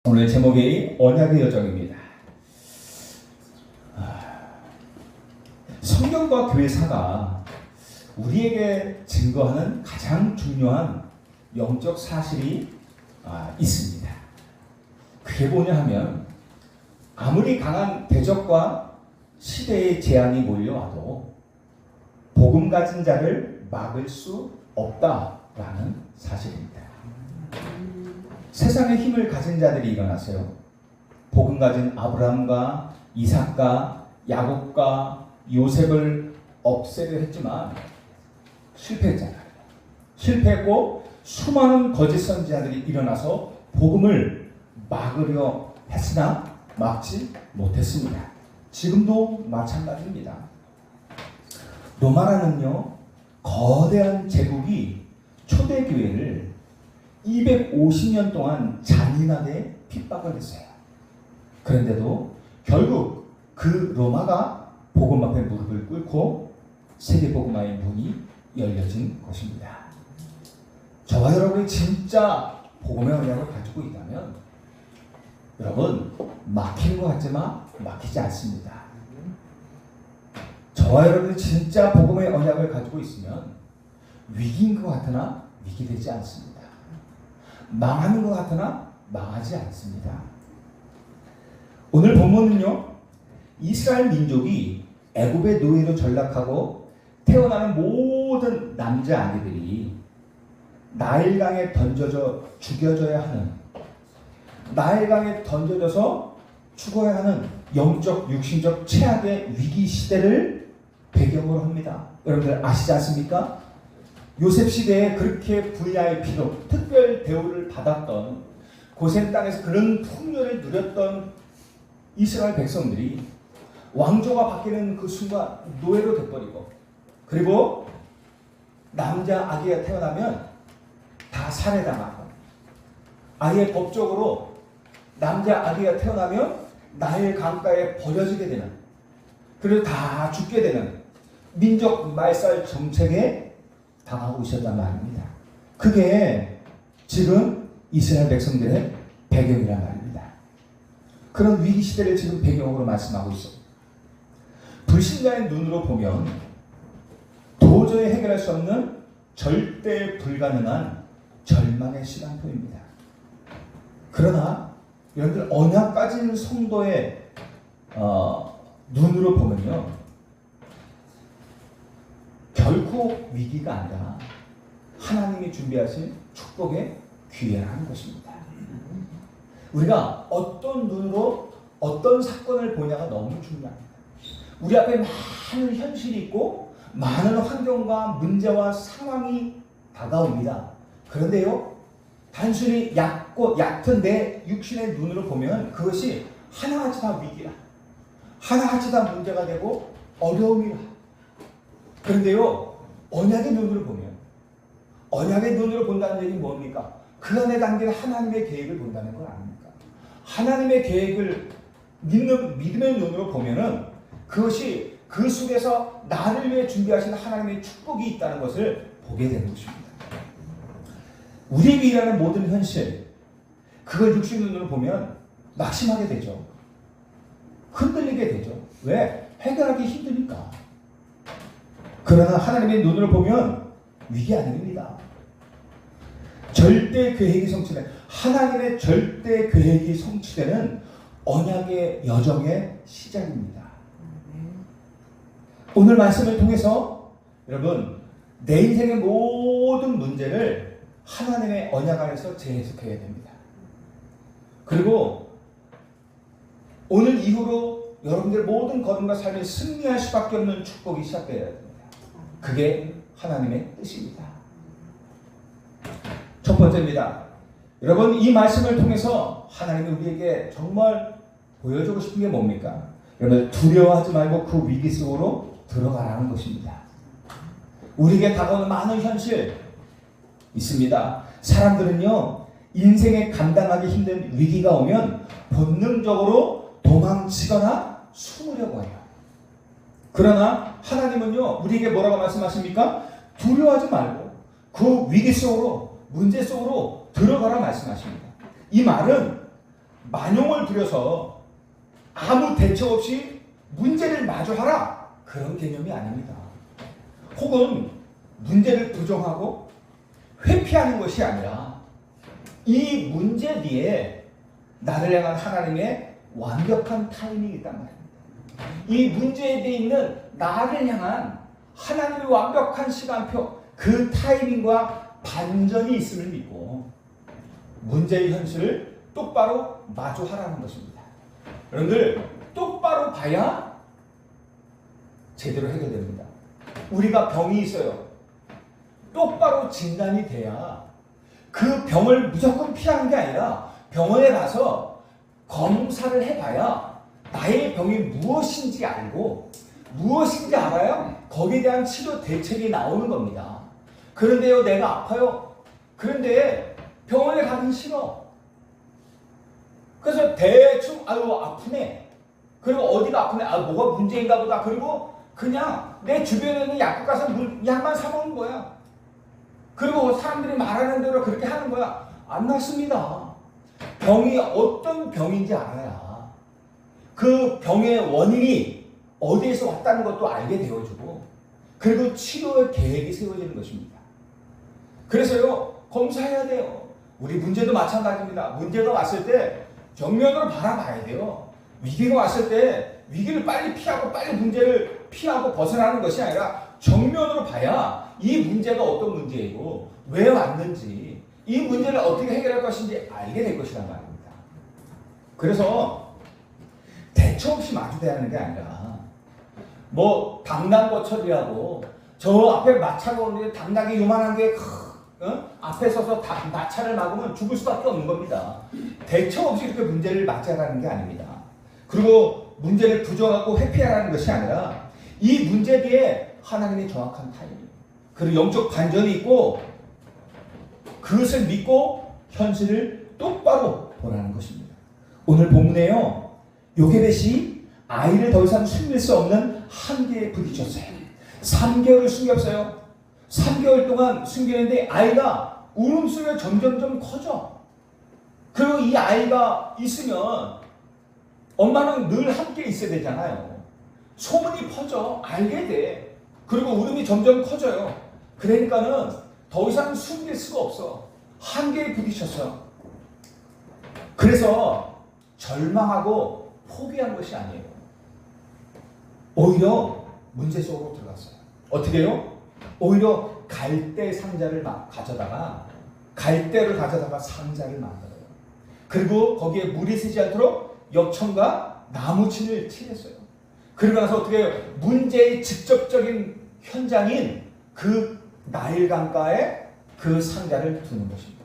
오늘 제목이 언약의 여정입니다. 성경과 교회사가 우리에게 증거하는 가장 중요한 영적 사실이 있습니다. 그게 뭐냐 하면 아무리 강한 대적과 시대의 재앙이 몰려와도 복음 가진 자를 막을 수 없다라는 사실입니다. 세상의 힘을 가진 자들이 일어났어요. 복음 가진 아브라함과 이삭과 야곱과 요셉을 없애려 했지만 실패했잖아요. 실패했고 수많은 거짓 선지자들이 일어나서 복음을 막으려 했으나 막지 못했습니다. 지금도 마찬가지입니다. 로마라는요, 거대한 제국이 초대교회를 250년 동안 잔인하게 핍박을 했어요. 그런데도 결국 그 로마가 복음 앞에 무릎을 꿇고 세계복음화의 문이 열려진 것입니다. 저와 여러분이 진짜 복음의 언약을 가지고 있다면 여러분 막힌 것 같지만 막히지 않습니다. 저와 여러분이 진짜 복음의 언약을 가지고 있으면 위기인 것 같으나 위기되지 않습니다. 망하는 것 같으나 망하지 않습니다. 오늘 본문은요, 이스라엘 민족이 애굽의 노예로 전락하고 태어나는 모든 남자 아기들이 나일강에 던져져 죽여져야 하는, 나일강에 던져져서 죽어야 하는 영적 육신적 최악의 위기 시대를 배경으로 합니다. 여러분들 아시지 않습니까? 요셉 시대에 그렇게 VIP로 특별 대우를 받았던 고센 땅에서 그런 풍요를 누렸던 이스라엘 백성들이 왕조가 바뀌는 그 순간 노예로 돼버리고, 그리고 남자 아기가 태어나면 다 살해당하고, 아예 법적으로 남자 아기가 태어나면 나일 강가에 버려지게 되는, 그리고 다 죽게 되는 민족 말살 정책에 당하고 있었단 말입니다. 그게 지금 이스라엘 백성들의 배경이란 말입니다. 그런 위기 시대를 지금 배경으로 말씀하고 있습니다. 불신자의 눈으로 보면 도저히 해결할 수 없는 절대 불가능한 절망의 시간표입니다. 그러나 여러분들 언약 가진 성도의 눈으로 보면요, 결코 위기가 아니라 하나님이 준비하신 축복의 기회라는 것입니다. 우리가 어떤 눈으로 어떤 사건을 보냐가 너무 중요합니다. 우리 앞에 많은 현실이 있고 많은 환경과 문제와 상황이 다가옵니다. 그런데요, 단순히 얕은 내 육신의 눈으로 보면 그것이 하나같이 다 위기라, 하나같이 다 문제가 되고 어려움이라. 그런데요, 언약의 눈으로 보면, 언약의 눈으로 본다는 얘기는 뭡니까? 그 안에 담긴 하나님의 계획을 본다는 건 아닙니까? 하나님의 계획을 믿음의 눈으로 보면은 그것이 그 속에서 나를 위해 준비하신 하나님의 축복이 있다는 것을 보게 되는 것입니다. 우리에게 일하는 모든 현실, 그걸 육신 눈으로 보면 낙심하게 되죠. 흔들리게 되죠. 왜? 해결하기 힘드니까. 그러나 하나님의 눈으로 보면 위기 아닙니다. 절대 계획이 성취되는, 하나님의 절대 계획이 성취되는 언약의 여정의 시작입니다. 오늘 말씀을 통해서 여러분, 내 인생의 모든 문제를 하나님의 언약 안에서 재해석해야 됩니다. 그리고 오늘 이후로 여러분들 모든 걸음과 삶이 승리할 수밖에 없는 축복이 시작되어야 됩니다. 그게 하나님의 뜻입니다. 첫 번째입니다. 여러분, 이 말씀을 통해서 하나님이 우리에게 정말 보여주고 싶은 게 뭡니까? 여러분, 두려워하지 말고 그 위기 속으로 들어가라는 것입니다. 우리에게 다가오는 많은 현실 있습니다. 사람들은요, 인생에 감당하기 힘든 위기가 오면 본능적으로 도망치거나 숨으려고 해요. 그러나 하나님은요, 우리에게 뭐라고 말씀하십니까? 두려워하지 말고 그 위기 속으로, 문제 속으로 들어가라 말씀하십니다. 이 말은 만용을 부려서 아무 대책 없이 문제를 마주하라, 그런 개념이 아닙니다. 혹은 문제를 부정하고 회피하는 것이 아니라 이 문제 뒤에 나를 향한 하나님의 완벽한 타이밍이 있단 말입니다. 이 문제에 대해 있는 나를 향한 하나님의 완벽한 시간표, 그 타이밍과 반전이 있음을 믿고 문제의 현실을 똑바로 마주하라는 것입니다. 여러분들, 똑바로 봐야 제대로 해결됩니다. 우리가 병이 있어요. 똑바로 진단이 돼야 그 병을 무조건 피하는 게 아니라 병원에 가서 검사를 해봐야 나의 병이 무엇인지 알고, 무엇인지 알아야 거기에 대한 치료 대책이 나오는 겁니다. 그런데요, 내가 아파요. 그런데 병원에 가긴 싫어. 그래서 대충 아유 아프네. 그리고 어디가 아프네. 아 뭐가 문제인가 보다. 그리고 그냥 내 주변에 있는 약국 가서 약만 사 먹는 거야. 그리고 사람들이 말하는 대로 그렇게 하는 거야. 안 낫습니다. 병이 어떤 병인지 알아야 그 병의 원인이 어디에서 왔다는 것도 알게 되어주고, 그리고 치료의 계획이 세워지는 것입니다. 그래서요, 검사해야 돼요. 우리 문제도 마찬가지입니다. 문제가 왔을 때 정면으로 바라봐야 돼요. 위기가 왔을 때 위기를 빨리 피하고 빨리 문제를 피하고 벗어나는 것이 아니라 정면으로 봐야 이 문제가 어떤 문제이고 왜 왔는지, 이 문제를 어떻게 해결할 것인지 알게 될 것이란 말입니다. 그래서 대처 없이 마주대하는 게 아니라 뭐 당나무 처리하고 저 앞에 마차가 오는데 당나귀 요만한 게 앞에 서서 마차를 막으면 죽을 수밖에 없는 겁니다. 대처 없이 이렇게 문제를 맞이하라는 게 아닙니다. 그리고 문제를 부정하고 회피하라는 것이 아니라 이 문제 뒤에 하나님의 정확한 타이밍, 그리고 영적 반전이 있고 그것을 믿고 현실을 똑바로 보라는 것입니다. 오늘 본문에요, 요게벳이 아이를 더 이상 숨길 수 없는 한계에 부딪혔어요. 3개월을 숨겼어요. 3개월 동안 숨기는데 아이가 울음소리가 점점점 커져. 그리고 이 아이가 있으면 엄마는 늘 함께 있어야 되잖아요. 소문이 퍼져. 알게 돼. 그리고 울음이 점점 커져요. 그러니까는 더 이상 숨길 수가 없어. 한계에 부딪혔어. 그래서 절망하고 포기한 것이 아니에요. 오히려 문제 속으로 들어갔어요. 어떻게 해요? 오히려 갈대 상자를 가져다가 상자를 만들어요. 그리고 거기에 물이 새지 않도록 역청과 나무침을 칠했어요. 그러고 나서 어떻게 해요? 문제의 직접적인 현장인 그 나일 강가에 그 상자를 두는 것입니다.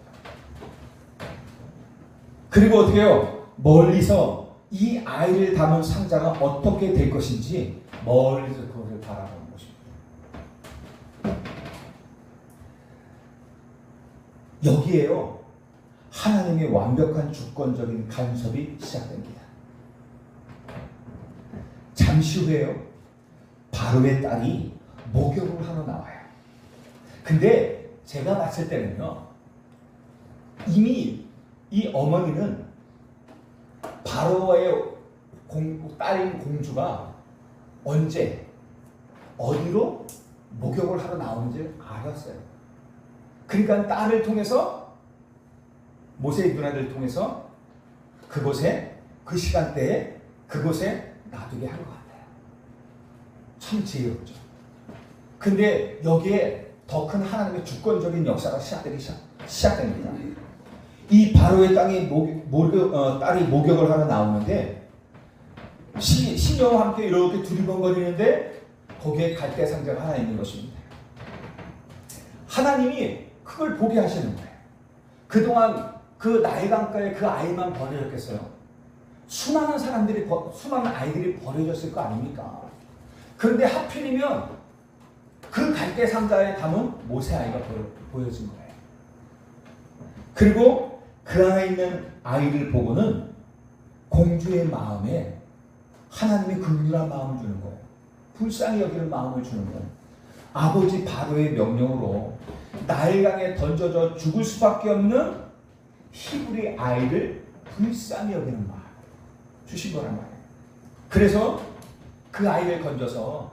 그리고 어떻게 해요? 멀리서 이 아이를 담은 상자가 어떻게 될 것인지 멀리서 그것을 바라보는 것입니다. 여기에요, 하나님의 완벽한 주권적인 간섭이 시작됩니다. 잠시 후에요, 바로의 딸이 목욕을 하러 나와요. 근데 제가 봤을 때는요, 이미 이 어머니는 바로의 딸인 공주가 언제 어디로 목욕을 하러 나오는지 알았어요. 그러니까 딸을 통해서, 모세의 누나들을 통해서 그곳에, 그 시간대에 그곳에 놔두게 한 것 같아요. 참 지혜롭죠. 근데 여기에 더 큰 하나님의 주권적인 역사가 시작됩니다. 이 바로의 딸이 목욕을 하러 나오는데 시녀와 함께 이렇게 두리번거리는데 거기에 갈대 상자가 하나 있는 것입니다. 하나님이 그걸 보게 하시는 거예요. 그동안 그 나일 강가에 그 아이만 버려졌겠어요? 수많은 아이들이 버려졌을 거 아닙니까? 그런데 하필이면 그 갈대 상자에 담은 모세 아이가 보여진 거예요. 그리고 그 안에 있는 아이를 보고는 공주의 마음에 하나님의 긍휼한 마음을 주는 거예요. 불쌍히 여기는 마음을 주는 거예요. 아버지 바로의 명령으로 나일강에 던져져 죽을 수밖에 없는 히브리 아이를 불쌍히 여기는 마음 주신 거란 말이에요. 그래서 그 아이를 건져서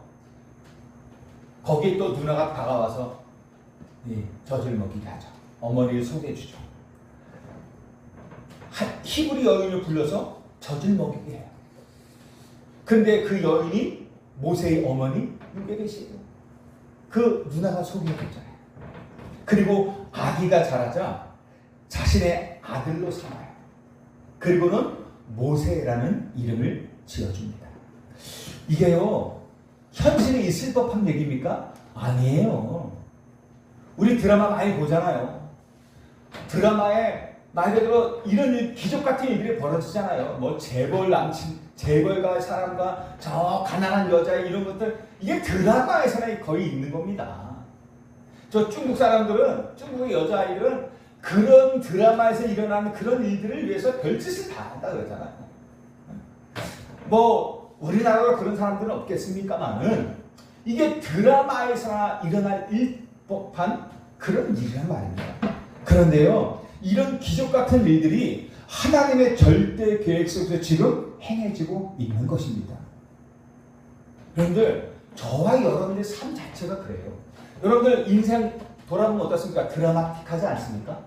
거기에 또 누나가 다가와서 젖을 먹이게 하죠. 어머니를 소개해 주죠. 히브리 여인을 불러서 젖을 먹이게 해요. 근데 그 여인이 모세의 어머니 요게벳이에요. 그 누나가 소개해 줬잖아요. 그리고 아기가 자라자 자신의 아들로 삼아요. 그리고는 모세라는 이름을 지어줍니다. 이게요, 현실에 있을 법한 얘기입니까? 아니에요. 우리 드라마 많이 보잖아요. 드라마에 말 그대로 이런 기적 같은 일들이 벌어지잖아요. 뭐 재벌 남친, 재벌가 사람과 저 가난한 여자 이런 것들, 이게 드라마에서나 거의 있는 겁니다. 저 중국 사람들은, 중국의 여자아이들은 그런 드라마에서 일어나는 그런 일들을 위해서 별짓을 다 한다 그러잖아요. 뭐 우리나라로 그런 사람들은 없겠습니까만은 이게 드라마에서나 일어날 법한 그런 일이란 말입니다. 그런데요, 이런 기적 같은 일들이 하나님의 절대 계획 속에서 지금 행해지고 있는 것입니다. 여러분들, 저와 여러분들의 삶 자체가 그래요. 여러분들 인생 돌아보면 어떻습니까? 드라마틱하지 않습니까?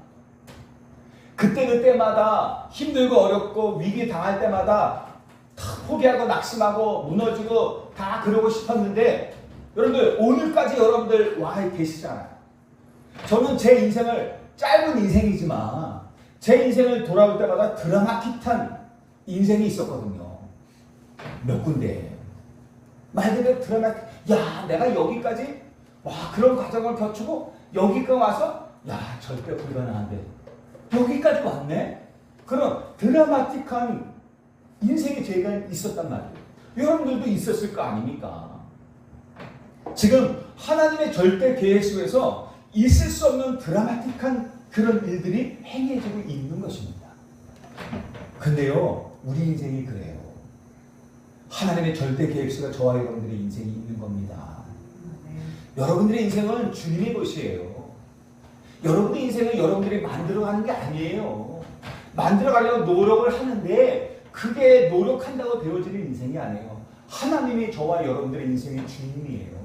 그때마다 힘들고 어렵고 위기 당할 때마다 다 포기하고 낙심하고 무너지고 다 그러고 싶었는데, 여러분들 오늘까지 여러분들 와 계시잖아요. 저는 제 인생을, 짧은 인생이지만 제 인생을 돌아볼 때마다 드라마틱한 인생이 있었거든요. 몇 군데. 말 그대로 드라마틱. 야, 내가 여기까지 와 그런 과정을 거치고 여기까지 와서 야 절대 불가능한데 여기까지 왔네. 그런 드라마틱한 인생이 제가 있었단 말이에요. 여러분들도 있었을 거 아닙니까? 지금 하나님의 절대 계획 속에서 있을 수 없는 드라마틱한 그런 일들이 행해지고 있는 것입니다. 근데요, 우리 인생이 그래요. 하나님의 절대 계획 속에 저와 여러분들의 인생이 있는 겁니다. 여러분들의 인생은 주님의 것이에요. 여러분의 인생은 여러분들이 만들어가는 게 아니에요. 만들어가려고 노력을 하는데 그게 노력한다고 되어지는 인생이 아니에요. 하나님이 저와 여러분들의 인생의 주인이에요.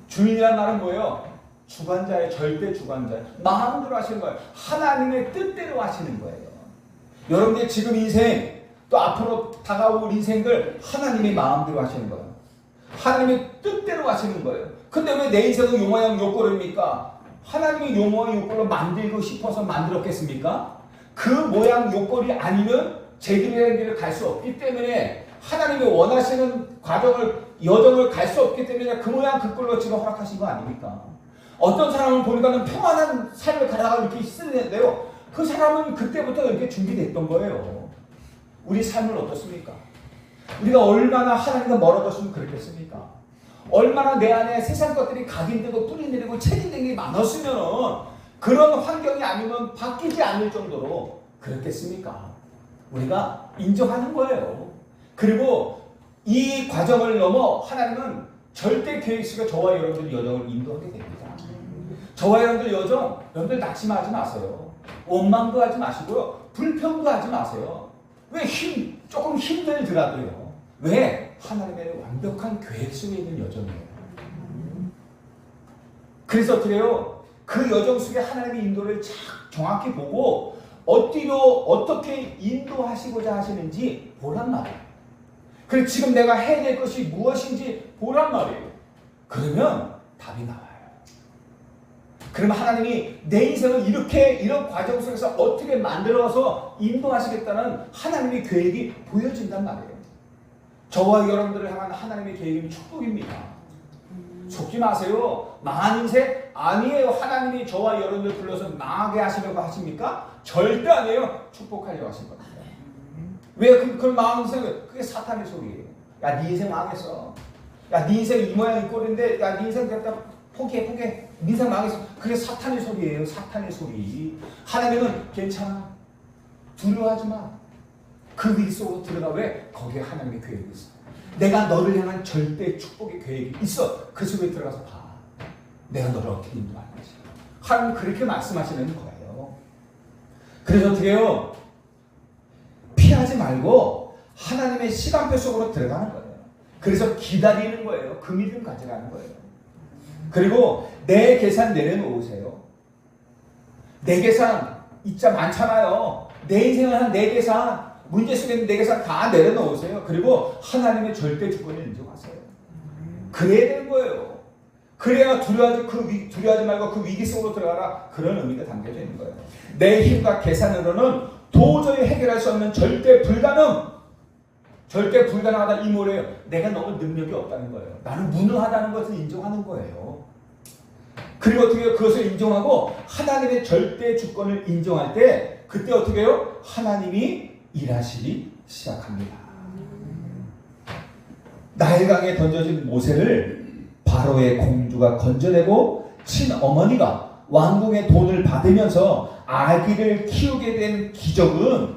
주인이란 말은 뭐예요? 주관자의 절대 주관자. 마음대로 하시는 거예요. 하나님의 뜻대로 하시는 거예요. 여러분의 지금 인생, 또 앞으로 다가올 인생들 하나님의 마음대로 하시는 거예요. 하나님의 뜻대로 하시는 거예요. 근데 왜 내 인생은 용화형 욕구입니까? 하나님이 용화형 욕구를 만들고 싶어서 만들었겠습니까? 그 모양 욕구이 아니면 제길이라는 길을 갈 수 없기 때문에, 하나님이 원하시는 과정을, 여정을 갈 수 없기 때문에 그 모양 그 꼴로 지금 허락하신 거 아닙니까? 어떤 사람을 보니까는 평안한 삶을 가다가 이렇게 쓰는데요, 그 사람은 그때부터 이렇게 준비됐던 거예요. 우리 삶은 어떻습니까? 우리가 얼마나 하나님과 멀어졌으면 그렇겠습니까? 얼마나 내 안에 세상 것들이 각인되고 뿌리내리고 체질된 게 많았으면 그런 환경이 아니면 바뀌지 않을 정도로 그렇겠습니까? 우리가 인정하는 거예요. 그리고 이 과정을 넘어 하나님은 절대 계획 속에 저와 여러분들 여정을 인도하게 됩니다. 저와 여러분들 여정, 여러분들 낙심하지 마세요. 원망도 하지 마시고요. 불평도 하지 마세요. 왜 조금 힘들더라도요. 왜? 하나님의 완벽한 계획 속에 있는 여정이에요. 그래서 어떻게 해요? 그 여정 속에 하나님의 인도를 정확히 보고 어떻게 인도하시고자 하시는지 보란 말이에요. 그래서 지금 내가 해야 될 것이 무엇인지 보란 말이에요. 그러면 답이 나와요. 그러면 하나님이 내 인생을 이런 과정 속에서 어떻게 만들어서 인도하시겠다는 하나님의 계획이 보여진단 말이에요. 저와 여러분들을 향한 하나님의 계획은 축복입니다. 속지 마세요. 망한 인생 아니에요. 하나님이 저와 여러분들 불러서 망하게 하시려고 하십니까? 절대 아니에요. 축복하려고 하신 겁니다. 왜 그걸 망한 인생을? 그게 사탄의 소리예요. 야, 네 인생 망했어. 야, 네 인생 이 모양 이 꼴인데, 야, 네 인생 됐다. 포기해. 네 인생 망했어. 그게 사탄의 소리예요. 사탄의 소리. 하나님은 괜찮아. 두려워하지 마. 그 길 속으로 들어가. 왜? 거기에 하나님의 계획이 있어. 내가 너를 향한 절대 축복의 계획이 있어. 그 속에 들어가서 봐. 내가 너를 어떻게 인도하는지. 하나님 그렇게 말씀하시는 거예요. 그래서 어떻게 해요? 피하지 말고 하나님의 시간표 속으로 들어가는 거예요. 그래서 기다리는 거예요. 그 믿음 가져가는 거예요. 그리고 내 계산 내려놓으세요. 내 계산 있자 많잖아요. 내 인생을 한 내 계산, 문제 속에 있는 내 계산 다 내려놓으세요. 그리고 하나님의 절대 주권을 인정하세요. 그래야 되는 거예요. 그래야 두려워하지 말고 그 위기 속으로 들어가라. 그런 의미가 담겨져 있는 거예요. 내 힘과 계산으로는 도저히 해결할 수 없는 절대 불가능하다 이 뭐래요? 내가 너무 능력이 없다는 거예요. 나는 무능하다는 것을 인정하는 거예요. 그리고 어떻게 해요? 그것을 인정하고 하나님의 절대 주권을 인정할 때 그때 어떻게 해요? 하나님이 일하시기 시작합니다. 나일강에 던져진 모세를 바로의 공주가 건져내고 친어머니가 왕궁의 돈을 받으면서 아기를 키우게 된 기적은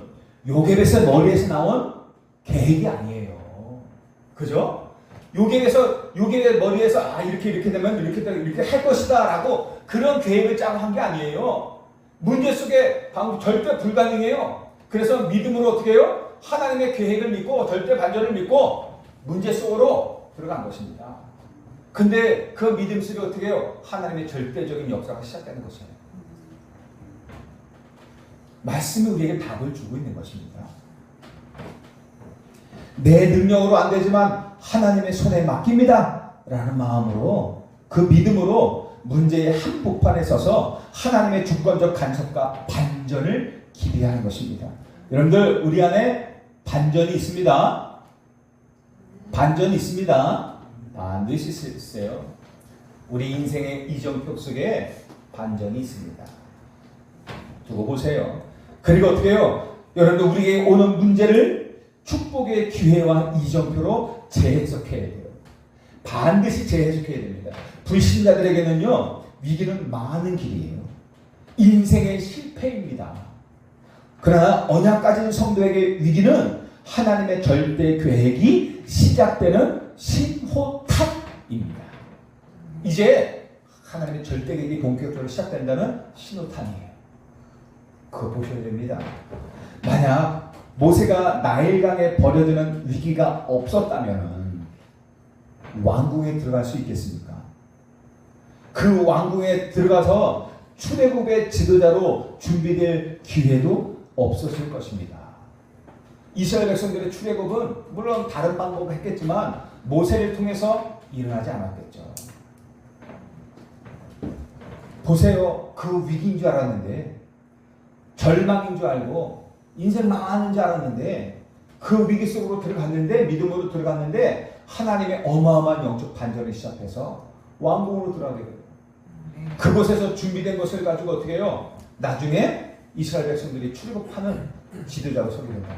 요셉의 머리에서 나온 계획이 아니에요. 그죠? 요셉의 머리에서 이렇게 되면 이렇게 할 것이다 라고 그런 계획을 짜고 한 게 아니에요. 문제 속에 절대 불가능해요. 그래서 믿음으로 어떻게 해요? 하나님의 계획을 믿고 절대 반전을 믿고 문제 속으로 들어간 것입니다. 근데 그 믿음 속에 어떻게 해요? 하나님의 절대적인 역사가 시작되는 것이에요. 말씀이 우리에게 답을 주고 있는 것입니다. 내 능력으로 안 되지만 하나님의 손에 맡깁니다 라는 마음으로 그 믿음으로 문제의 한복판에 서서 하나님의 주권적 간섭과 반전을 기대하는 것입니다. 여러분들 우리 안에 반전이 있습니다. 반전이 있습니다. 반드시 있어요. 우리 인생의 이정표 속에 반전이 있습니다. 두고 보세요. 그리고 어떻게 해요? 여러분들 우리에게 오는 문제를 축복의 기회와 이정표로 재해석해야 돼요. 반드시 재해석해야 됩니다. 불신자들에게는요, 위기는 많은 길이에요. 인생의 실패입니다. 그러나 언약 가진 성도에게 위기는 하나님의 절대 계획이 시작되는 신호탄입니다. 이제 하나님의 절대 계획이 본격적으로 시작된다는 신호탄이에요. 그거 보셔야 됩니다. 만약 모세가 나일강에 버려지는 위기가 없었다면 왕궁에 들어갈 수 있겠습니까? 그 왕궁에 들어가서 출애굽의 지도자로 준비될 기회도 없었을 것입니다. 이스라엘 백성들의 출애굽은 물론 다른 방법을 했겠지만 모세를 통해서 일어나지 않았겠죠. 보세요. 그 위기인 줄 알았는데, 절망인 줄 알고 인생 망하는 줄 알았는데 그 위기 속으로 들어갔는데, 믿음으로 들어갔는데 하나님의 어마어마한 영적 반전을 시작해서 왕궁으로 들어가게 돼요. 그곳에서 준비된 것을 가지고 어떻게 해요? 나중에 이스라엘 백성들이 출애굽하는 지도자로 서게 된다.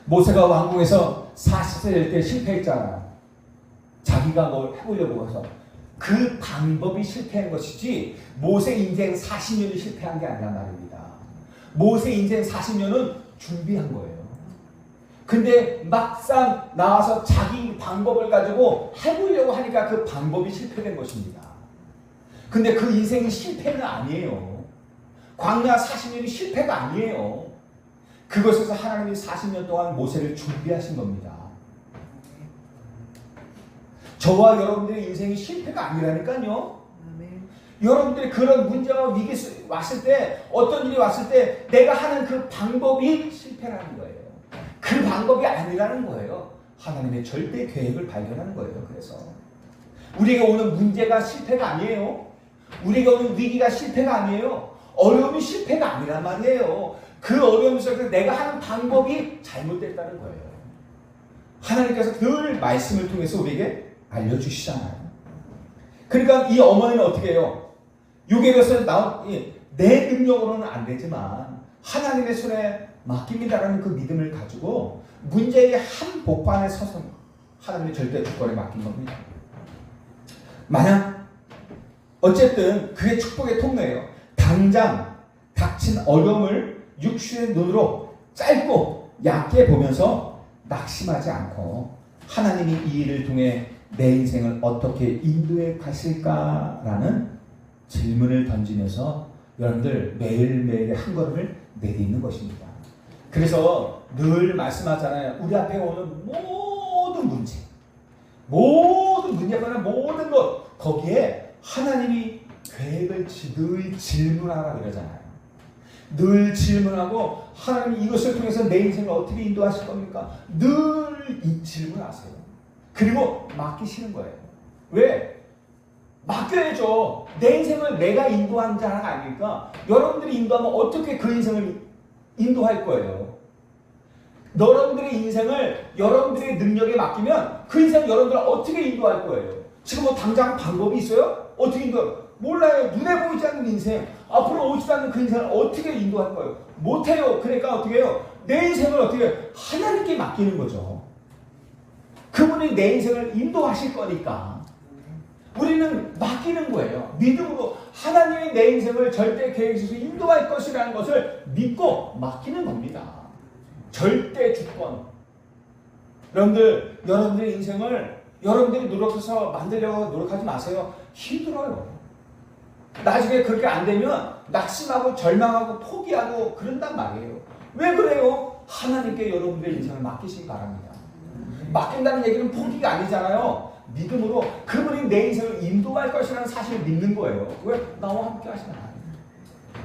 모세가 왕궁에서 40세 될 때 실패했잖아요. 자기가 뭘 해보려고 해서. 그 방법이 실패한 것이지 모세 인생 40년이 실패한 게 아니란 말입니다. 모세 인생 40년은 준비한 거예요. 근데 막상 나와서 자기 방법을 가지고 해보려고 하니까 그 방법이 실패된 것입니다. 근데 그 인생이 실패는 아니에요. 광야 40년이 실패가 아니에요. 그것에서 하나님이 40년 동안 모세를 준비하신 겁니다. 저와 여러분들의 인생이 실패가 아니라니까요. 여러분들이 그런 문제와 위기 왔을 때, 어떤 일이 왔을 때 내가 하는 그 방법이 실패라는 거예요. 그 방법이 아니라는 거예요. 하나님의 절대 계획을 발견하는 거예요. 그래서 우리에게 오는 문제가 실패가 아니에요. 우리에게 오는 위기가 실패가 아니에요. 어려움이 실패가 아니란 말이에요. 그 어려움 속에서 내가 하는 방법이 잘못됐다는 거예요. 하나님께서 늘 말씀을 통해서 우리에게 알려주시잖아요. 그러니까 이 어머니는 어떻게 해요? 요셉에서 나온 내 능력으로는 안 되지만 하나님의 손에 맡깁니다라는 그 믿음을 가지고 문제의 한 복판에 서서 하나님의 절대 주권에 맡긴 겁니다. 만약 어쨌든 그게 축복의 통로예요. 당장 닥친 어려움을 육신의 눈으로 짧고 얕게 보면서 낙심하지 않고 하나님이 이 일을 통해 내 인생을 어떻게 인도해 가실까라는 질문을 던지면서 여러분들 매일매일의 한 걸음을 내딛는 것입니다. 그래서 늘 말씀하잖아요. 우리 앞에 오는 모든 문제거나 모든 것, 거기에 하나님이 계획을 늘 질문하라 그러잖아요. 늘 질문하고 하나님 이것을 통해서 내 인생을 어떻게 인도하실 겁니까? 늘 이 질문하세요. 그리고 맡기시는 거예요. 왜? 맡겨야죠. 내 인생을 내가 인도하는 자가 아니니까 여러분들이 인도하면 어떻게 그 인생을 인도할 거예요. 여러분들의 인생을 여러분들의 능력에 맡기면 그 인생 여러분들을 어떻게 인도할 거예요. 지금 뭐 당장 방법이 있어요? 어떻게 인도해요? 몰라요. 눈에 보이지 않는 인생, 앞으로 오지도 않는 그 인생을 어떻게 인도할 거예요? 못해요. 그러니까 어떻게 해요? 내 인생을 어떻게 해요? 하나님께 맡기는 거죠. 그분이 내 인생을 인도하실 거니까 우리는 맡기는 거예요. 믿음으로 하나님이 내 인생을 절대 계획에서 인도할 것이라는 것을 믿고 맡기는 겁니다. 절대 주권. 여러분들의 인생을 여러분들이 노력해서 만들려고 노력하지 마세요. 힘들어요. 나중에 그렇게 안 되면 낙심하고 절망하고 포기하고 그런단 말이에요. 왜 그래요? 하나님께 여러분들의 인생을 맡기시기 바랍니다. 맡긴다는 얘기는 포기가 아니잖아요. 믿음으로 그분이 내 인생을 인도할 것이라는 사실을 믿는 거예요. 왜? 나와 함께 하시나.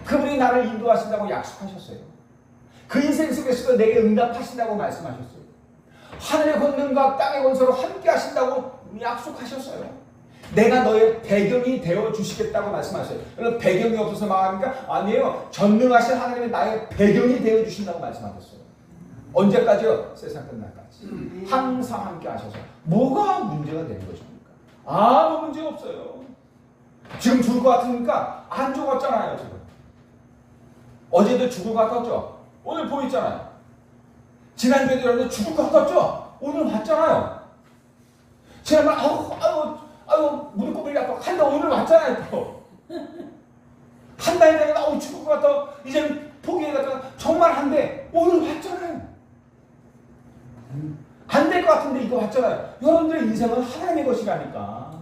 그분이 나를 인도하신다고 약속하셨어요. 그 인생 속에서도 내게 응답하신다고 말씀하셨어요. 하늘의 권능과 땅의 권세로 함께 하신다고 약속하셨어요. 내가 너의 배경이 되어 주시겠다고 말씀하셨어요. 여러분 배경이 없어서 망합니까? 아니에요. 전능하신 하나님이 나의 배경이 되어 주신다고 말씀하셨어요. 언제까지요? 세상 끝날까지. 항상 함께 하셔서 뭐가 문제가 되는 것입니까? 아무 문제 없어요. 지금 죽을 것 같으니까 안 죽었잖아요. 지금 어제도 죽을 것 같았죠? 오늘 보이잖아요. 지난주에도 여러분들 죽을 것 같았죠? 오늘 왔잖아요. 지난번에 아유 무릎 꿇으려고 한다 오늘 왔잖아요. 또 한 달 내가 죽을 것 같아 이제는 포기해다가 정말 한데 오늘 왔잖아요. 안 될 것 같은데 이거 왔잖아요. 여러분들의 인생은 하나님의 것이라니까.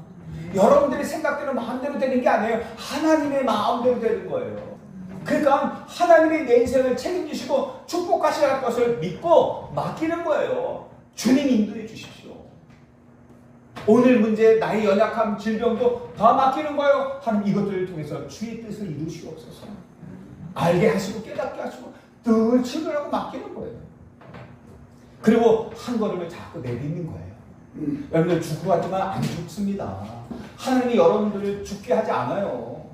여러분들이 생각대로 마음대로 되는 게 아니에요. 하나님의 마음대로 되는 거예요. 그러니까 하나님이 내 인생을 책임지시고 축복하실 것을 믿고 맡기는 거예요. 주님 인도해 주십시오. 오늘 문제, 나의 연약함, 질병도 다 맡기는 거예요. 하나님 이것들을 통해서 주의 뜻을 이루시옵소서. 알게 하시고 깨닫게 하시고 늘 지으라고 맡기는 거예요. 그리고 한 걸음을 자꾸 내딛는 거예요. 여러분들 죽고 같지만 안 죽습니다. 하나님이 여러분들을 죽게 하지 않아요.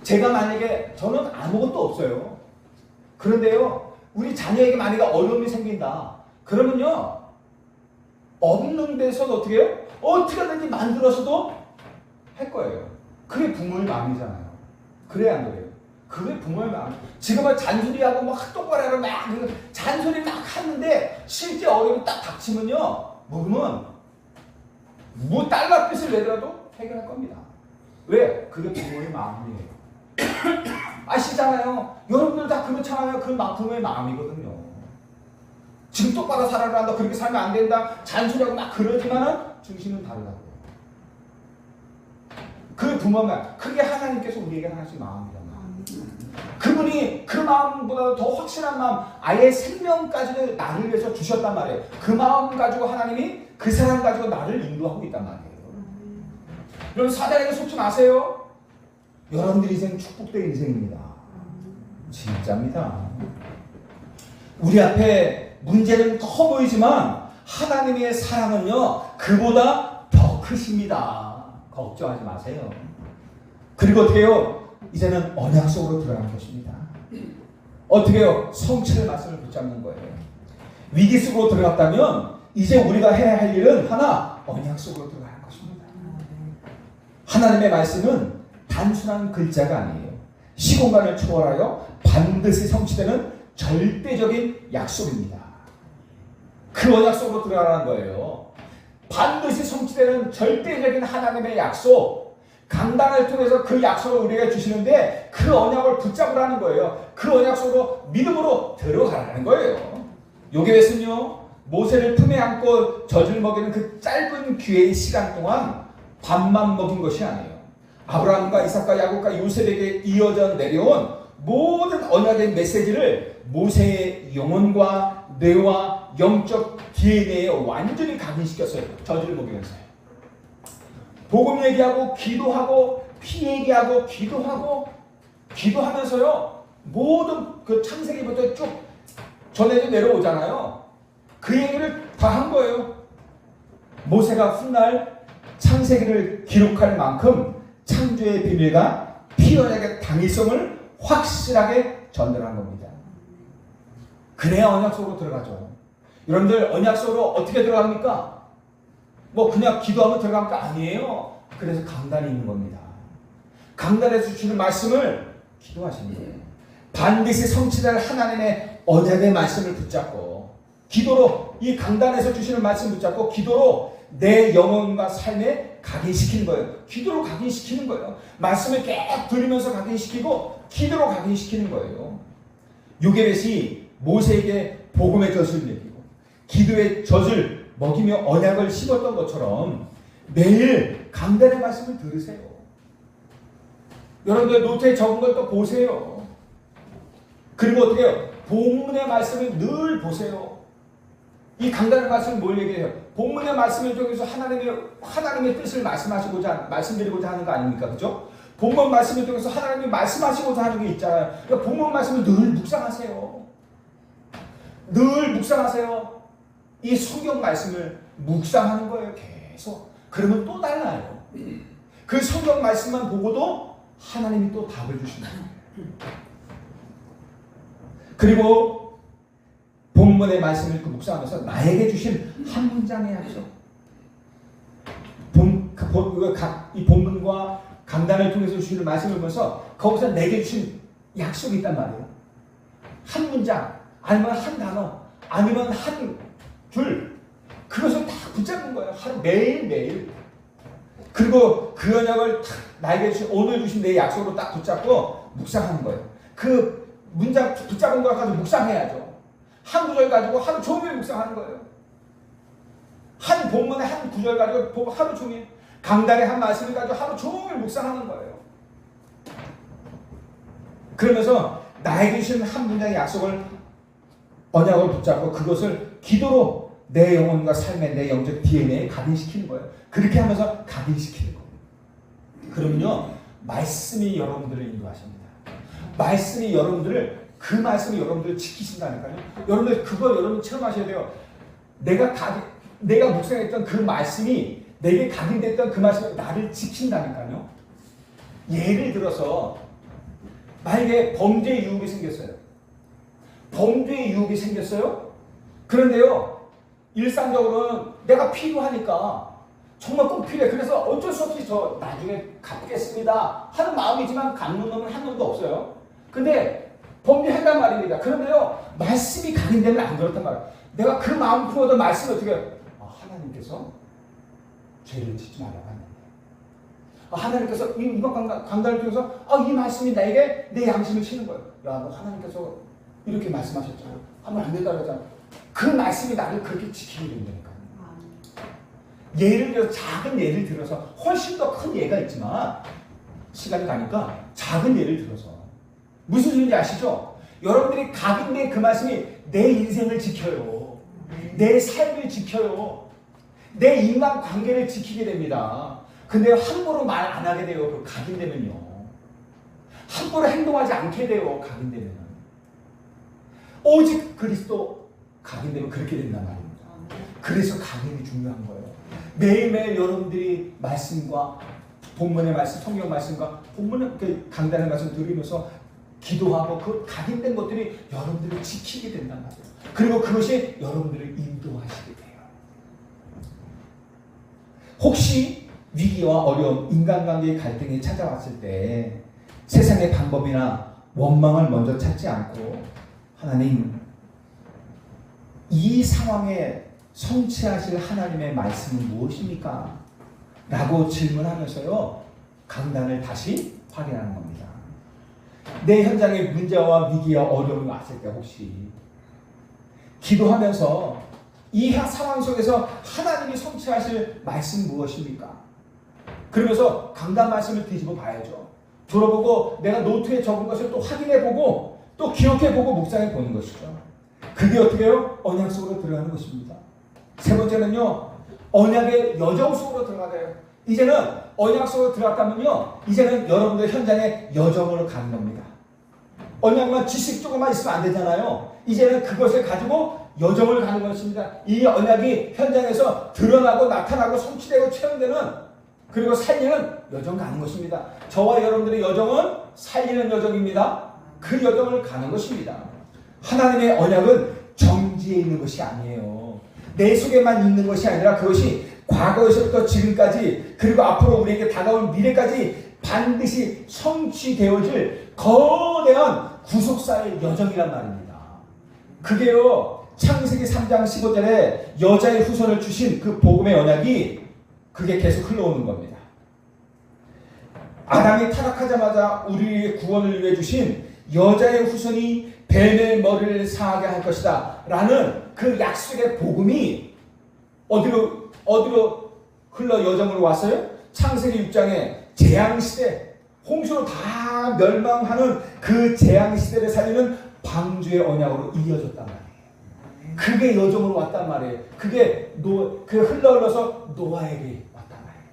제가 만약에 저는 아무것도 없어요. 그런데요, 우리 자녀에게 만약에 어려움이 생긴다. 그러면요, 없는 데서도 어떻게 해요? 어떻게든지 만들어서도 할 거예요. 그게 부모의 마음이잖아요. 그래야 안 그래요? 그게 부모의 마음. 지금은 잔소리하고 막 똑바로 하고 막 잔소리 막 하는데 실제 어려움이 딱 닥치면요, 그러면 뭐 달러빚을 내더라도 해결할 겁니다. 왜? 그게 부모의 마음이에요. 아시잖아요. 여러분들 다 그렇잖아요. 그 부모의 마음이거든요. 지금 똑바로 살아라 한다. 그렇게 살면 안 된다. 잔소리하고 막 그러지만은 중심은 다르다고요. 그 부모가 그게 하나님께서 우리에게 하나씩 마음이란 마음. 그분이 그 마음보다 더 확실한 마음, 아예 생명까지도 나를 위해서 주셨단 말이에요. 그 마음 가지고 하나님이 그 사람 가지고 나를 인도하고 있단 말이에요. 여러분 사단에게 속지 마세요. 여러분들 인생 축복된 인생입니다. 진짜입니다. 우리 앞에 문제는 커 보이지만 하나님의 사랑은요 그보다 더 크십니다. 걱정하지 마세요. 그리고 어떻게 해요? 이제는 언약 속으로 들어가는 것입니다. 어떻게 해요? 성취의 말씀을 붙잡는 거예요. 위기 속으로 들어갔다면 이제 우리가 해야 할 일은 하나, 언약 속으로 들어가는 것입니다. 하나님의 말씀은 단순한 글자가 아니에요. 시공간을 초월하여 반드시 성취되는 절대적인 약속입니다. 그 언약 속으로 들어가라는 거예요. 반드시 성취되는 절대적인 하나님의 약속, 강단을 통해서 그 약속을 우리에게 주시는데 그 언약을 붙잡으라는 거예요. 그 언약 속으로 믿음으로 들어가라는 거예요. 요게벳은요, 모세를 품에 안고 젖을 먹이는 그 짧은 기회의 시간 동안 밥만 먹인 것이 아니에요. 아브라함과 이삭과 야곱과 요셉에게 이어져 내려온 모든 언약의 메시지를 모세의 영혼과 뇌와 영적 DNA에 완전히 각인시켰어요. 저주를 먹이면서요. 복음 얘기하고 기도하고 피 얘기하고 기도하면서요. 모든 그 창세기부터 쭉 전해져 내려오잖아요. 그 얘기를 다 한 거예요. 모세가 훗날 창세기를 기록할 만큼 창조의 비밀과 피언약의 당위성을 확실하게 전달한 겁니다. 그래야 언약 속으로 들어가죠. 여러분들 언약 속으로 어떻게 들어갑니까? 뭐 그냥 기도하면 들어갑니까? 아니에요. 그래서 강단이 있는 겁니다. 강단에서 주시는 말씀을 기도하시는 거예요. 반드시 성취될 하나님의 언약의 말씀을 붙잡고 기도로 이 강단에서 주시는 말씀 붙잡고 기도로 내 영혼과 삶에 각인시키는 거예요. 기도로 각인시키는 거예요. 말씀을 계속 들으면서 각인시키고 기도로 각인시키는 거예요. 요게벳이 모세에게 복음의 젖을 먹이고 기도의 젖을 먹이며 언약을 심었던 것처럼 매일 강단의 말씀을 들으세요. 여러분들 노트에 적은 걸 또 보세요. 그리고 어떻게 해요? 본문의 말씀을 늘 보세요. 이 강단의 말씀은 뭘 얘기해요? 본문의 말씀을 통해서 하나님의 뜻을 말씀드리고자 하는 거 아닙니까? 그죠? 본문 말씀을 통해서 하나님이 말씀하시고자 하는 게 있잖아요. 그러니까 본문 말씀을 늘 묵상하세요. 늘 묵상하세요. 이 성경 말씀을 묵상하는 거예요. 계속. 그러면 또 달라요. 그 성경 말씀만 보고도 하나님이 또 답을 주신다. 그리고 본문의 말씀을 묵상하면서 나에게 주신 한 문장의 약속. 이 본문과 강단을 통해서 주시는 말씀을 보면서 거기서 내게 주신 약속이 있단 말이에요. 한 문장, 아니면 한 단어, 아니면 한 줄. 그것을 다 붙잡는 거예요. 하루 매일매일. 그리고 그 언약을 나에게 주신, 오늘 주신 내 약속으로 딱 붙잡고 묵상하는 거예요. 그 문장 붙잡은 걸 가지고 묵상해야죠. 한 구절 가지고 하루 종일 묵상하는 거예요. 한 본문의 한 구절 가지고 하루 종일, 강단의 한 말씀을 가지고 하루 종일 묵상하는 거예요. 그러면서 나에게 주신 한 문장의 약속을, 언약을 붙잡고 그것을 기도로 내 영혼과 삶의 내 영적 DNA에 각인시키는 거예요. 그렇게 하면서 각인시키는 거예요. 그러면요, 말씀이 여러분들을 인도하십니다. 말씀이 여러분들을, 그 말씀이 여러분들을 지키신다니까요. 여러분들 그거 여러분 체험하셔야 돼요. 내가 묵상했던 그 말씀이, 내게 각인됐던 그 말씀이 나를 지킨다니까요. 예를 들어서 만약에 범죄 유혹이 생겼어요. 범죄 유혹이 생겼어요. 그런데요, 일상적으로는 내가 필요하니까 정말 꼭 필요해. 그래서 어쩔 수 없이 저 나중에 갚겠습니다 하는 마음이지만 갚는 놈은 한 놈도 없어요. 근데 범죄한단 말입니다. 그런데요, 말씀이 각인되면 안 그렇단 말이에요. 내가 그 마음 품어도 말씀을 어떻게 해요? 하나님께서 죄를 짓지 말라고 하는데, 하나님께서 이번 강단을 통해서 이 말씀이 나에게 내 양심을 치는 거예요. 야, 너 하나님께서 이렇게 말씀하셨잖아. 하면 안 된다 그러잖아. 그 말씀이 나를 그렇게 지키게 된다니까요. 예를 들어, 작은 예를 들어서, 훨씬 더 큰 예가 있지만 시간이 가니까 작은 예를 들어서 무슨 소리인지 아시죠? 여러분들이 각인된 그 말씀이 내 인생을 지켜요. 내 삶을 지켜요. 내 인간관계를 지키게 됩니다. 근데 함부로 말 안 하게 돼요. 그 각인되면요. 함부로 행동하지 않게 돼요. 각인되면. 오직 그리스도 각인되면 그렇게 된단 말입니다. 그래서 각인이 중요한 거예요. 매일매일 여러분들이 말씀과 본문의 말씀, 성경 말씀과 본문의 그 강단의 말씀 들으면서 기도하고 그 각인된 것들이 여러분들을 지키게 된단 말이에요. 그리고 그것이 여러분들을 인도하시게 돼요. 혹시 위기와 어려움, 인간관계의 갈등이 찾아왔을 때 세상의 방법이나 원망을 먼저 찾지 않고, 하나님, 이 상황에 성취하실 하나님의 말씀은 무엇입니까? 라고 질문하면서요, 강단을 다시 확인하는 겁니다. 내 현장에 문제와 위기와 어려움이 왔을 때 혹시 기도하면서 이 상황 속에서 하나님이 성취하실 말씀 무엇입니까? 그러면서 강단 말씀을 뒤집어 봐야죠. 들어보고 내가 노트에 적은 것을 또 확인해보고 또 기억해보고 묵상해보는 것이죠. 그게 어떻게 해요? 언약 속으로 들어가는 것입니다. 세 번째는요. 언약의 여정 속으로 들어가요. 이제는 언약 속으로 들어갔다면요. 이제는 여러분들 현장의 여정으로 가는 겁니다. 언약만 지식적으로만 있으면 안 되잖아요. 이제는 그것을 가지고 여정을 가는 것입니다. 이 언약이 현장에서 드러나고 나타나고 성취되고 체험되는 그리고 살리는 여정 가는 것입니다. 저와 여러분들의 여정은 살리는 여정입니다. 그 여정을 가는 것입니다. 하나님의 언약은 정지해 있는 것이 아니에요. 내 속에만 있는 것이 아니라 그것이 과거에서부터 지금까지 그리고 앞으로 우리에게 다가올 미래까지 반드시 성취되어질 거대한 구속사의 여정이란 말입니다. 그게요. 창세기 3장 15절에 여자의 후손을 주신 그 복음의 언약이 그게 계속 흘러오는 겁니다. 아담이 타락하자마자 우리의 구원을 위해 주신 여자의 후손이 뱀의 머리를 상하게 할 것이다 라는 그 약속의 복음이 어디로 흘러 여정으로 왔어요? 창세기 6장에 재앙시대 홍수로 다 멸망하는 그 재앙시대를 살리는 방주의 언약으로 이어졌단 말이에요. 그게 여정으로 왔단 말이에요. 그게 흘러서 노아에게 왔단 말이에요.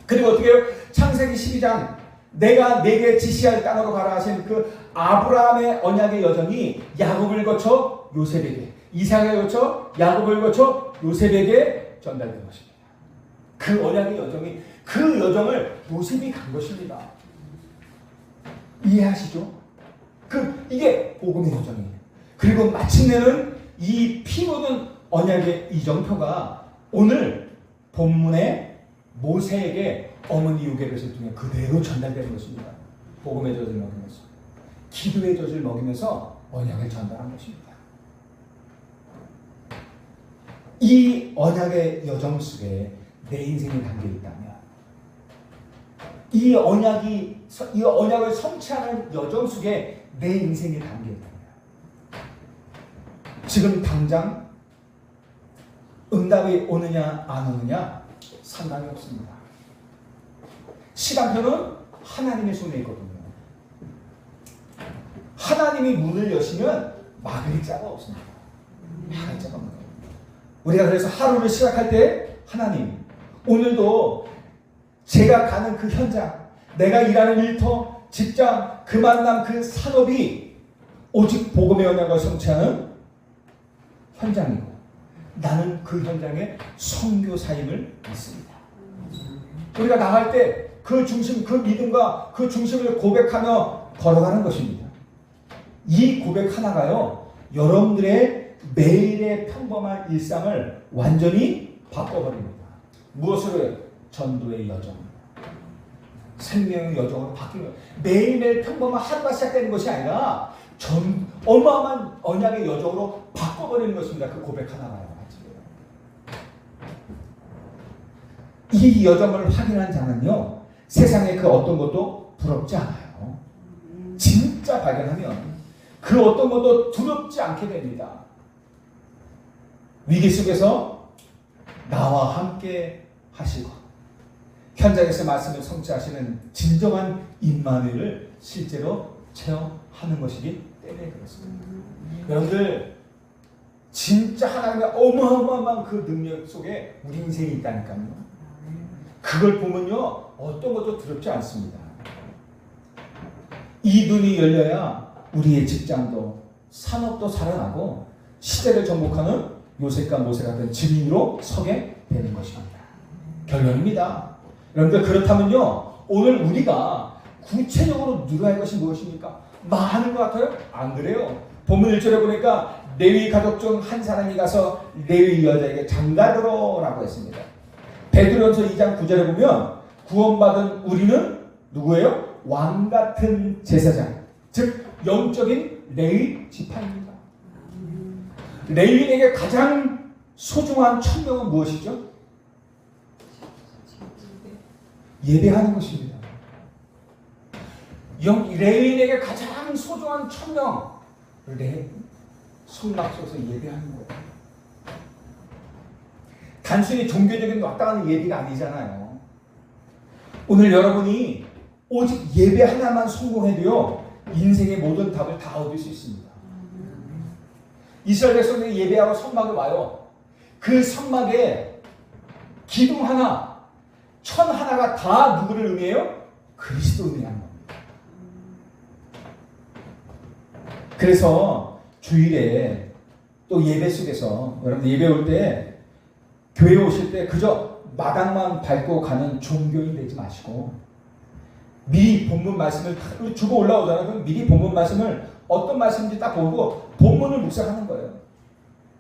그리고 어떻게 해요? 창세기 12장 내가 내게 지시할 땅으로 가라 하신 그 아브라함의 언약의 여정이 야곱을 거쳐 요셉에게, 이삭을 거쳐 야곱을 거쳐 요셉에게 전달된 것입니다. 그 언약의 여정이, 그 여정을 요셉이 간 것입니다. 이해하시죠? 이게 복음의 여정이에요. 그리고 마침내는 이 피 묻은 언약의 이정표가 오늘 본문의 모세에게 어머니 요괴bet을 통해 그대로 전달되는 것입니다. 복음의 젖을 먹이면서, 기도의 젖을 먹이면서 언약을 전달한 것입니다. 이 언약의 여정 속에 내 인생이 담겨 있다면, 이 언약을 성취하는 여정 속에 내 인생이 담겨 있다면, 지금 당장 응답이 오느냐 안 오느냐 상관이 없습니다. 시간표는 하나님의 손에 있거든요. 하나님이 문을 여시면 막을 자가 없습니다. 막을 자가 없는 거예요. 우리가 그래서 하루를 시작할 때 하나님, 오늘도 제가 가는 그 현장, 내가 일하는 일터, 직장, 그 만남, 그 산업이 오직 복음의 언약을 성취하는 현장이고 나는 그 현장의 선교사임을 믿습니다. 우리가 나갈 때 그 중심, 그 믿음과 그 중심을 고백하며 걸어가는 것입니다. 이 고백 하나가요, 여러분들의 매일의 평범한 일상을 완전히 바꿔버립니다. 무엇으로요? 전도의 여정, 생명의 여정으로 바뀌는, 매일매일 평범한 하루가 시작되는 것이 아니라 어마어마한 언약의 여정으로 바꿔버리는 것입니다. 그 고백 하나가요. 이 여정을 확인한 자는요, 세상의 그 어떤 것도 부럽지 않아요. 진짜 발견하면 그 어떤 것도 두렵지 않게 됩니다. 위기 속에서 나와 함께 하시고 현장에서 말씀을 성취하시는 진정한 임마누엘을 실제로 체험하는 것이기 때문에 그렇습니다. 여러분들 진짜 하나님의 어마어마한 그 능력 속에 우리 인생이 있다니까요. 그걸 보면요, 어떤 것도 두렵지 않습니다. 이 눈이 열려야 우리의 직장도 산업도 살아나고 시대를 정복하는 요셉과 모세 같은 증인으로 서게 되는 것입니다. 결론입니다. 여러분들 그렇다면요, 오늘 우리가 구체적으로 누려야 할 것이 무엇입니까? 많은 것 같아요? 안 그래요. 본문 1절에 보니까 레위 가족 중 한 사람이 가서 레위 여자에게 장가들어라고 했습니다. 베드로전서 2장 9절에 보면 구원받은 우리는 누구예요? 왕같은 제사장, 즉 영적인 레위 지파입니다. 레위인에게 가장 소중한 천명은 무엇이죠? 예배하는 것입니다. 레위인에게 가장 소중한 천명, 성막 속에서 예배하는 거예요. 단순히 종교적인 왔다 가는 예배가 아니잖아요. 오늘 여러분이 오직 예배 하나만 성공해도요, 인생의 모든 답을 다 얻을 수 있습니다. 이스라엘 백성들이 예배하러 성막에 와요. 그 성막에 기둥 하나, 천 하나가 다 누구를 의미해요? 그리스도 의미하는 겁니다. 그래서 주일에 또 예배 속에서 여러분 예배 올 때, 교회 오실 때 그저 마당만 밟고 가는 종교인 되지 마시고 미리 본문 말씀을 주고 올라오잖아요. 그럼 미리 본문 말씀을 어떤 말씀인지 딱 보고 본문을 묵상하는 거예요.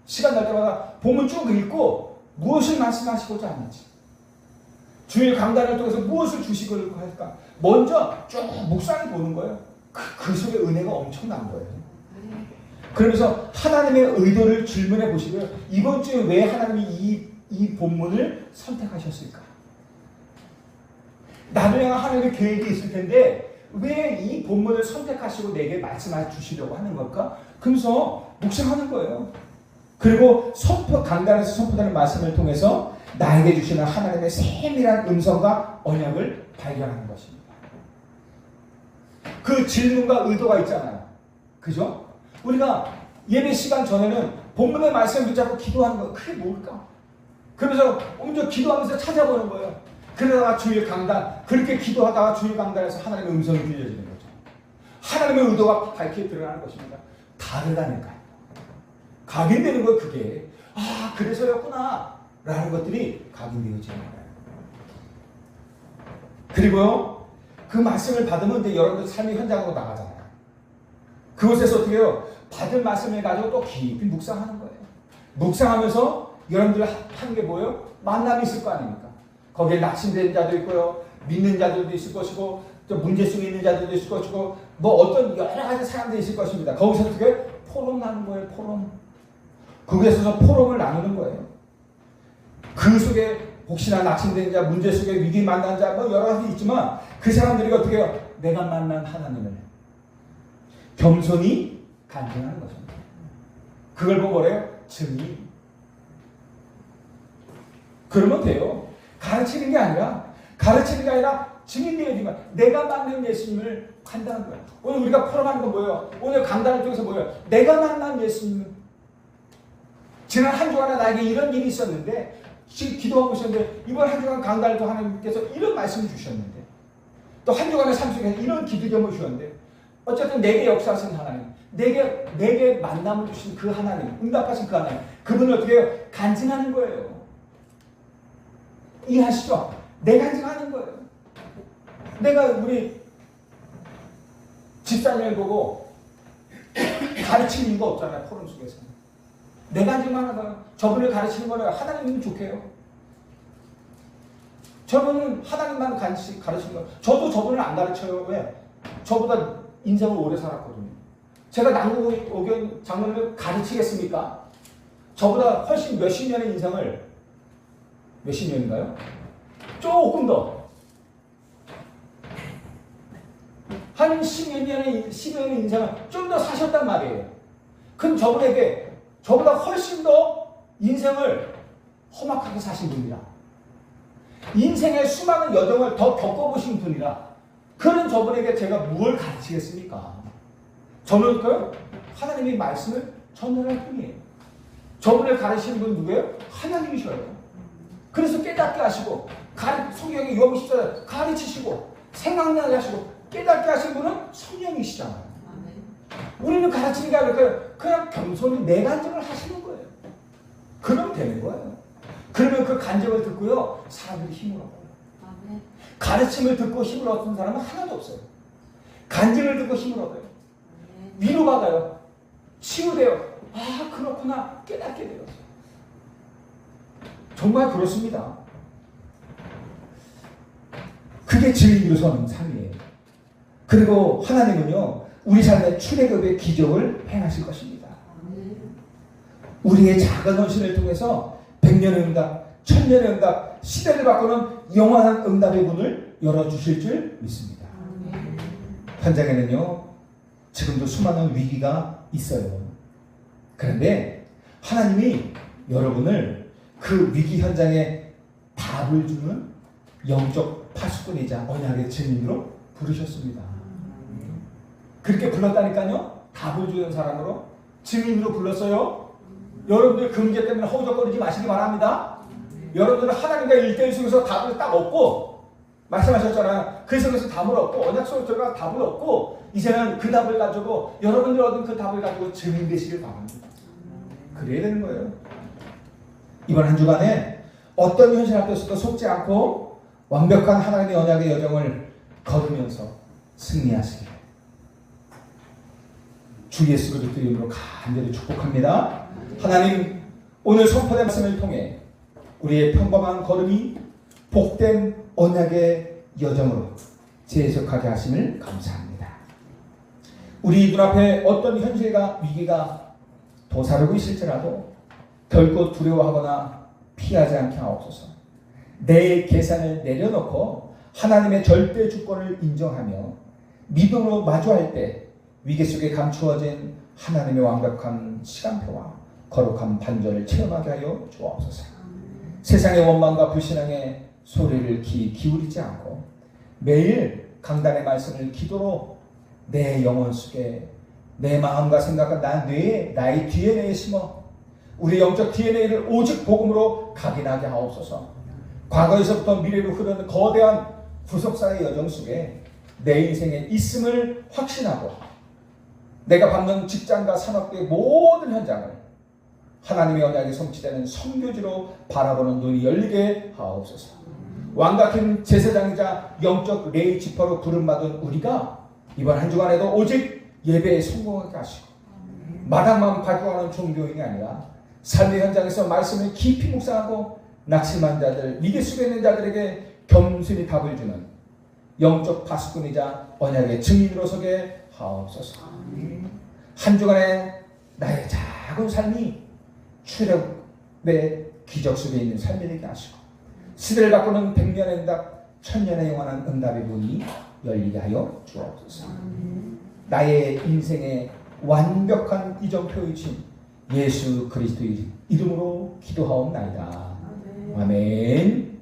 시간 날 때마다 본문 쭉 읽고 무엇을 말씀하시고자 하는지, 주일 강단을 통해서 무엇을 주시고 할까, 먼저 쭉 묵상해 보는 거예요. 그 속에 은혜가 엄청난 거예요. 그러면서 하나님의 의도를 질문해 보시고요. 이번 주에 왜 하나님이 이 본문을 선택하셨을까? 나도 향한 하나님의 계획이 있을 텐데 왜 이 본문을 선택하시고 내게 말씀해 주시려고 하는 걸까? 그러면서 묵상하는 거예요. 그리고 강단에서 선포되는 말씀을 통해서 나에게 주시는 하나님의 세밀한 음성과 언약을 발견하는 것입니다. 그 질문과 의도가 있잖아요. 그죠? 우리가 예배 시간 전에는 본문의 말씀을 붙잡고 기도하는 거, 그게 뭘까? 그러면서 먼저 기도하면서 찾아보는 거예요. 그러다가 주일 강단, 그렇게 기도하다가 주일 강단에서 하나님의 음성이 들려지는 거죠. 하나님의 의도가 밝게 드러나는 것입니다. 다르다니까요. 각인되는 거예요, 그게. 아, 그래서였구나 라는 것들이 각인되어지는 거예요. 그리고요, 그 말씀을 받으면 이제 여러분들 삶의 현장으로 나가잖아요. 그곳에서 어떻게 해요? 받은 말씀을 가지고 또 깊이 묵상하는 거예요. 묵상하면서 여러분들 하는 게 뭐예요? 만남이 있을 거 아닙니까? 거기에 낙심된 자도 있고요, 믿는 자들도 있을 것이고, 또 문제 속에 있는 자들도 있을 것이고, 뭐 어떤 여러 가지 사람들이 있을 것입니다. 거기서 어떻게 포럼하는 거예요, 포럼. 거기에서 포럼을 나누는 거예요. 그 속에 혹시나 낙심된 자, 문제 속에 위기 만난 자, 뭐 여러 가지 있지만 그 사람들이 어떻게 해요? 내가 만난 하나님을 겸손히 간증하는 것입니다. 그걸 보고 뭐래요? 증인. 그러면 돼요. 가르치는 게 아니라 증인되어지만 내가 만난 예수님을 간다는 거예요. 오늘 우리가 포럼하는 건 뭐예요? 오늘 강단을 통해서 뭐예요? 내가 만난 예수님. 지난 한 주간에 나에게 이런 일이 있었는데, 기도하고 있었는데, 이번 한 주간 강단에도 하나님께서 이런 말씀을 주셨는데, 또 한 주간의 삶 속에 이런 기도점을 주셨는데, 어쨌든 내게 역사하신 하나님, 내게 만남을 주신 그 하나님, 응답하신 그 하나님, 그분을 어떻게 해요? 간증하는 거예요. 이해하시죠? 내 간증하는 거예요. 내가 우리 집사님을 보고 가르치는 이유가 없잖아요, 포럼 속에서. 내 간증만 하다가 저분을 가르치는 거는 하나님은 좋게요. 저분은 하나님만 가르치는 거예요. 저도 저분을 안 가르쳐요. 왜? 저보다 인생을 오래 살았거든요. 제가 남궁옥견 장로님을 가르치겠습니까? 저보다 훨씬 몇십 년의 인생을, 몇십 년인가요? 조금 더. 한 10여 년의 인생을 좀 더 사셨단 말이에요. 그럼 저분에게 저보다 훨씬 더 인생을 험악하게 사신 분이라, 인생의 수많은 여정을 더 겪어보신 분이라, 그런 저분에게 제가 무엇을 가르치겠습니까? 저는 하나님의 말씀을 전달할 뿐이에요. 저분을 가르치는 분 누구예요? 하나님이셔요. 그래서 깨닫게 하시고, 성경의 요한 14절 가르치시고, 생각나게 하시고, 깨닫게 하신 분은 성령이시잖아요. 우리는 가르치는 게 아니라 그냥 겸손히 내 간증을 하시는 거예요. 그러면 되는 거예요. 그러면 그 간증을 듣고요, 사람들이 힘을 얻어요. 가르침을 듣고 힘을 얻는 사람은 하나도 없어요. 간증을 듣고 힘을 얻어요. 위로받아요. 치유돼요. 아, 그렇구나. 깨닫게 돼요. 정말 그렇습니다. 그게 진리로 서는 삶이에요. 그리고 하나님은요, 우리 삶의 출애굽의 기적을 행하실 것입니다. 우리의 작은 헌신을 통해서 100년의 응답, 1000년의 응답, 시대를 바꾸는 영원한 응답의 문을 열어주실 줄 믿습니다. 현장에는요, 지금도 수많은 위기가 있어요. 그런데 하나님이 여러분을 그 위기 현장에 답을 주는 영적 파수꾼이자 언약의 증인으로 부르셨습니다. 그렇게 불렀다니까요. 답을 주는 사람으로 증인으로 불렀어요. 여러분들 그 문제 때문에 허우적거리지 마시기 바랍니다. 여러분들은 하나님과 1대1 속에서 답을 딱 얻고 말씀하셨잖아요. 그 속에서 답을 얻고 언약 속에서 들어가 답을 얻고 이제는 그 답을 가지고 여러분들 얻은 그 답을 가지고 증인 되시길 바랍니다. 그래야 되는 거예요. 이번 한 주간에 어떤 현실 앞에서도 속지 않고 완벽한 하나님의 언약의 여정을 걸으면서 승리하시기를 주 예수 그리스도 이름으로 간절히 축복합니다. 하나님, 오늘 선포된 말씀을 통해 우리의 평범한 걸음이 복된 언약의 여정으로 재해석하게 하심을 감사합니다. 우리 눈앞에 어떤 현실과 위기가 도사르고 있을지라도 결코 두려워하거나 피하지 않게 하옵소서. 내 계산을 내려놓고 하나님의 절대 주권을 인정하며 믿음으로 마주할 때 위기 속에 감추어진 하나님의 완벽한 시간표와 거룩한 반전을 체험하게 하여 주옵소서. 세상의 원망과 불신앙의 소리를 기울이지 않고 매일 강단의 말씀을 기도로 내 영혼 속에 내 마음과 생각과 나의 DNA에 심어 우리 영적 DNA를 오직 복음으로 각인하게 하옵소서. 과거에서부터 미래로 흐르는 거대한 구속사의 여정 속에 내 인생의 있음을 확신하고 내가 받는 직장과 산업계의 모든 현장을 하나님의 언약이 성취되는 선교지로 바라보는 눈이 열리게 하옵소서. 왕같은 제사장이자 영적 레이 지퍼로 부름받은 우리가 이번 한 주간에도 오직 예배에 성공하게 하시고 마당만 발굴하는 종교인이 아니라 삶의 현장에서 말씀을 깊이 묵상하고 낙심한 자들, 위기 속에 있는 자들에게 겸손히 답을 주는 영적 파수꾼이자 언약의 증인으로 서게 하옵소서. 한 주간에 나의 작은 삶이 출애굽의 기적 속에 있는 삶이 되게 하시고 시대를 바꾸는 100년의 응답, 1000년의 영원한 응답의 문이 열리게 하여 주옵소서. 나의 인생의 완벽한 이정표이신 예수 그리스도의 이름으로 기도하옵나이다. 아멘.